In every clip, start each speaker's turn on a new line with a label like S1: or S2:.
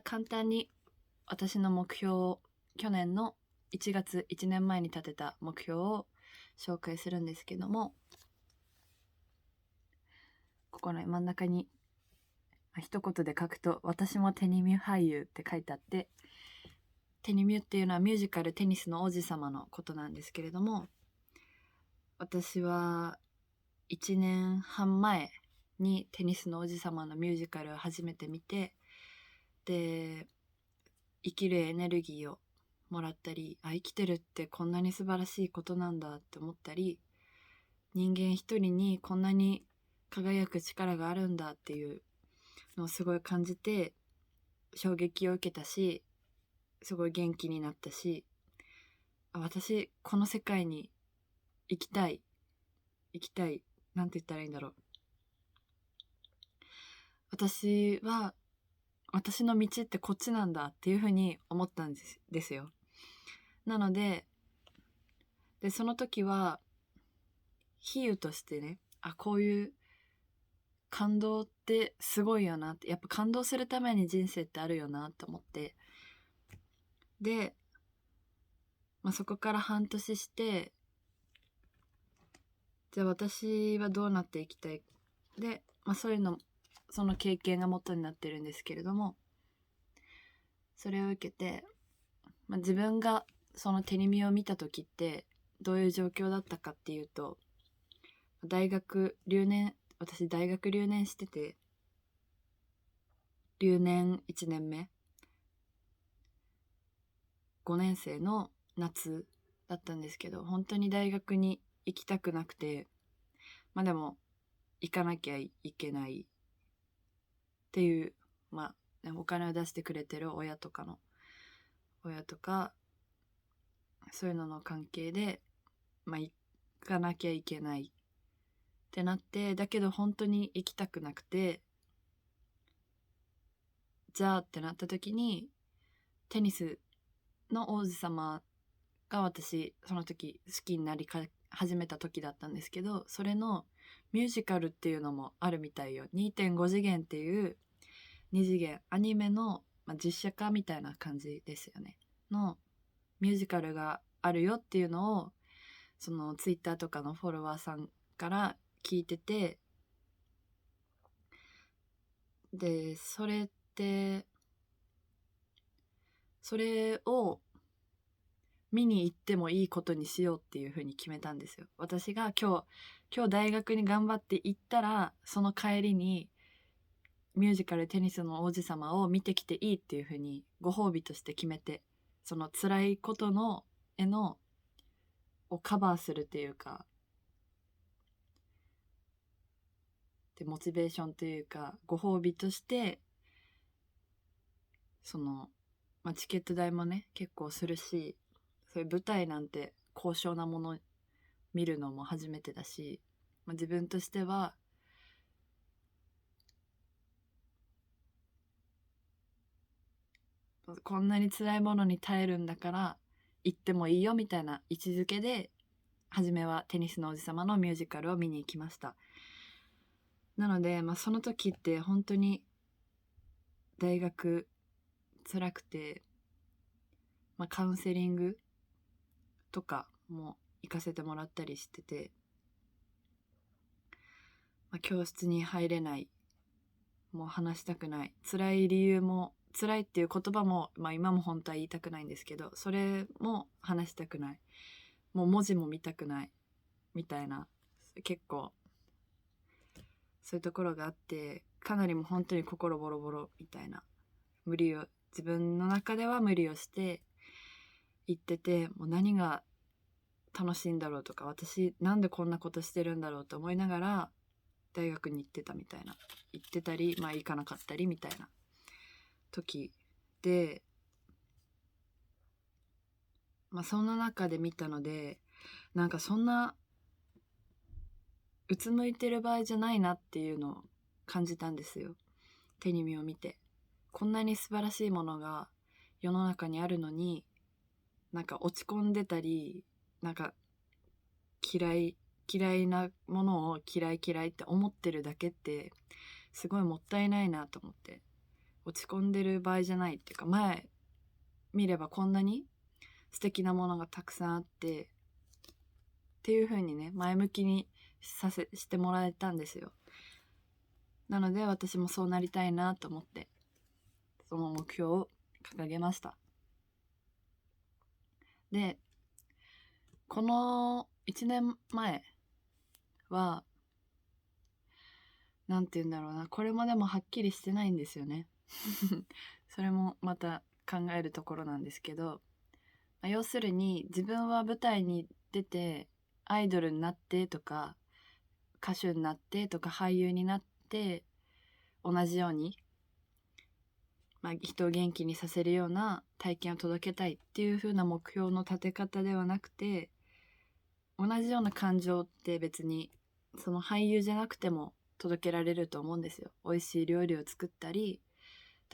S1: 簡単に私の目標を、去年の1月、1年前に立てた目標を紹介するんですけども、ここの真ん中に一言で書くと、私もテニミュ俳優って書いてあって、テニミュっていうのはミュージカルテニスの王子様のことなんですけれども、私は1年半前にテニスの王子様のミュージカルを初めて見て、で、生きるエネルギーをもらったり、生きてるってこんなに素晴らしいことなんだって思ったり、人間一人にこんなに輝く力があるんだっていうのをすごい感じて、衝撃を受けたし、すごい元気になったし、私この世界に行きたい、なんて言ったらいいんだろう。私の道ってこっちなんだっていうふうに思ったんですよ。なので、その時は比喩としてね、こういう感動ってすごいよなって、やっぱ感動するために人生ってあるよなって思って、で、そこから半年して、じゃあ私はどうなっていきたいで、そういうの、その経験が元になってるんですけれども、それを受けて、自分がそのテニミを見た時ってどういう状況だったかっていうと、私大学留年してて、留年1年目、5年生の夏だったんですけど、本当に大学に行きたくなくて、でも行かなきゃいけないっていう、お金を出してくれてる親とか、そういうのの関係で、行かなきゃいけないってなって、だけど本当に行きたくなくて、じゃあってなった時に、テニスの王子様が私その時好きになり始めた時だったんですけど、それのミュージカルっていうのもあるみたいよ。 2.5 次元っていう2次元アニメの、実写化みたいな感じですよねのミュージカルがあるよっていうのを、そのツイッターとかのフォロワーさんから聞いてて、でそれを見に行ってもいいことにしようっていう風に決めたんですよ。私が今日大学に頑張って行ったら、その帰りにミュージカルテニスの王子様を見てきていいっていう風にご褒美として決めて、その辛いことのをカバーするっていうか、でモチベーションというかご褒美として、その、チケット代もね結構するし、そういう舞台なんて高尚なもの見るのも初めてだし、自分としてはこんなに辛いものに耐えるんだから行ってもいいよみたいな位置づけで、初めはテニスの王子様のミュージカルを見に行きました。なので、その時って本当に大学辛くて、カウンセリングとかも行かせてもらったりしてて、教室に入れない、もう話したくない、辛い理由も、辛いっていう言葉も、今も本当は言いたくないんですけど、それも話したくない、もう文字も見たくないみたいな、結構そういうところがあって、かなりもう本当に心ボロボロみたいな、自分の中では無理をして行ってて、もう何が楽しいんだろうとか、私なんでこんなことしてるんだろうと思いながら大学に行ってたみたいな、行ってたり行かなかったりみたいな時で、そんな中で見たので、そんなうつむいてる場合じゃないなっていうのを感じたんですよ。テニミを見て、こんなに素晴らしいものが世の中にあるのに、落ち込んでたり、嫌いなものを嫌いって思ってるだけってすごいもったいないなと思って、落ち込んでる場合じゃないっていうか、前見ればこんなに素敵なものがたくさんあってっていう風にね、前向きにしてもらえたんですよ。なので私もそうなりたいなと思ってその目標を掲げました。で、この1年前はなんて言うんだろうな、これもでもはっきりしてないんですよね。それもまた考えるところなんですけど、要するに自分は舞台に出てアイドルになってとか歌手になってとか俳優になって同じように、人を元気にさせるような体験を届けたいっていう風な目標の立て方ではなくて、同じような感情って別にその俳優じゃなくても届けられると思うんですよ。美味しい料理を作ったり、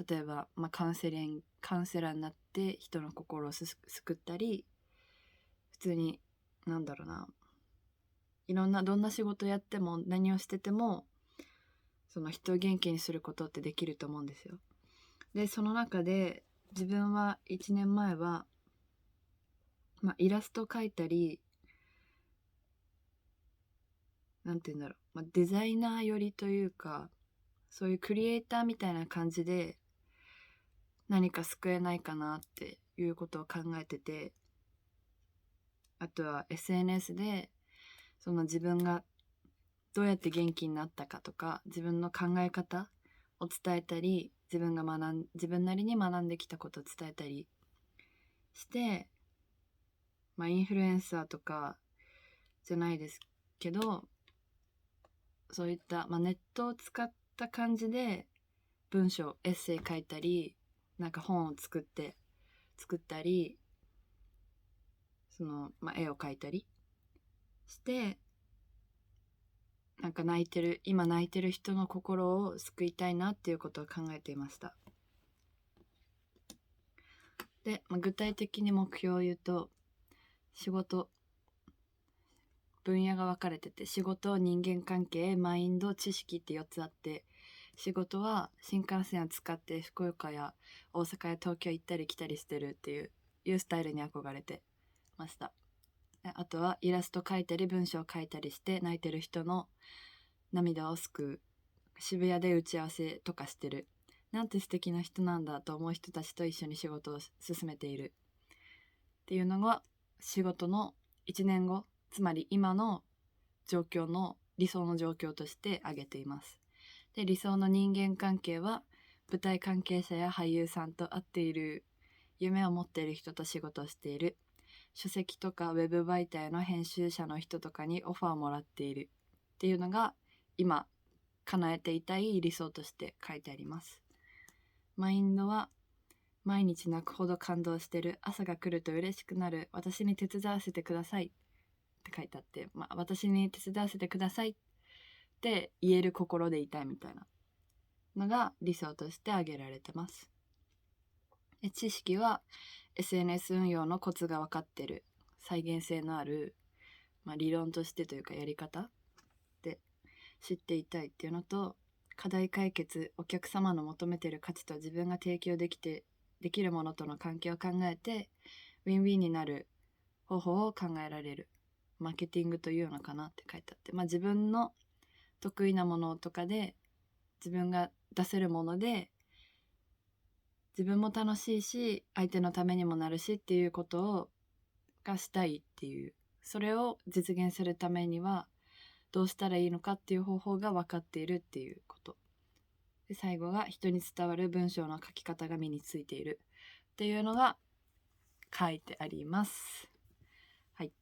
S1: 例えば、カウンセラーになって人の心を救ったり、普通にどんな仕事やっても何をしててもその人を元気にすることってできると思うんですよ。でその中で自分は1年前は、イラスト描いたりデザイナー寄りというか、そういうクリエイターみたいな感じで何か救えないかなっていうことを考えてて、あとは SNS でその自分がどうやって元気になったかとか自分の考え方を伝えたり、自分なりに学んできたことを伝えたりして、インフルエンサーとかじゃないですけど、そういった、ネットを使った感じで文章エッセイ書いたり、本を作ったり、絵を描いたりして今泣いてる人の心を救いたいなっていうことを考えていました。で、具体的に目標を言うと、仕事分野が分かれてて、仕事、人間関係、マインド、知識って4つあって、仕事は新幹線を使って福岡や大阪や東京行ったり来たりしてるっていうスタイルに憧れてました。あとはイラスト描いたり文章を書いたりして泣いてる人の涙を救う。渋谷で打ち合わせとかしてる。なんて素敵な人なんだと思う人たちと一緒に仕事を進めているっていうのが仕事の1年後、つまり今の状況の理想の状況として挙げています。で、理想の人間関係は舞台関係者や俳優さんと会っている、夢を持っている人と仕事をしている、書籍とかウェブ媒体の編集者の人とかにオファーをもらっているっていうのが今叶えていたい理想として書いてあります。マインドは毎日泣くほど感動してる、朝が来ると嬉しくなる、私に手伝わせてくださいって書いてあって、私に手伝わせてくださいって言える心でいたいみたいなのが理想として挙げられてます。で、知識は SNS 運用のコツが分かってる、再現性のある、理論としてというかやり方で知っていたいっていうのと、課題解決、お客様の求めている価値と自分が提供できるものとの関係を考えてウィンウィンになる方法を考えられる、マーケティングというのかなって書いてあって、自分の得意なものとかで自分が出せるもので自分も楽しいし相手のためにもなるしっていうことがしたいっていう、それを実現するためにはどうしたらいいのかっていう方法が分かっているっていうことで、最後が人に伝わる文章の書き方が身についているっていうのが書いてあります。はい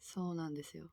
S1: そうなんですよ。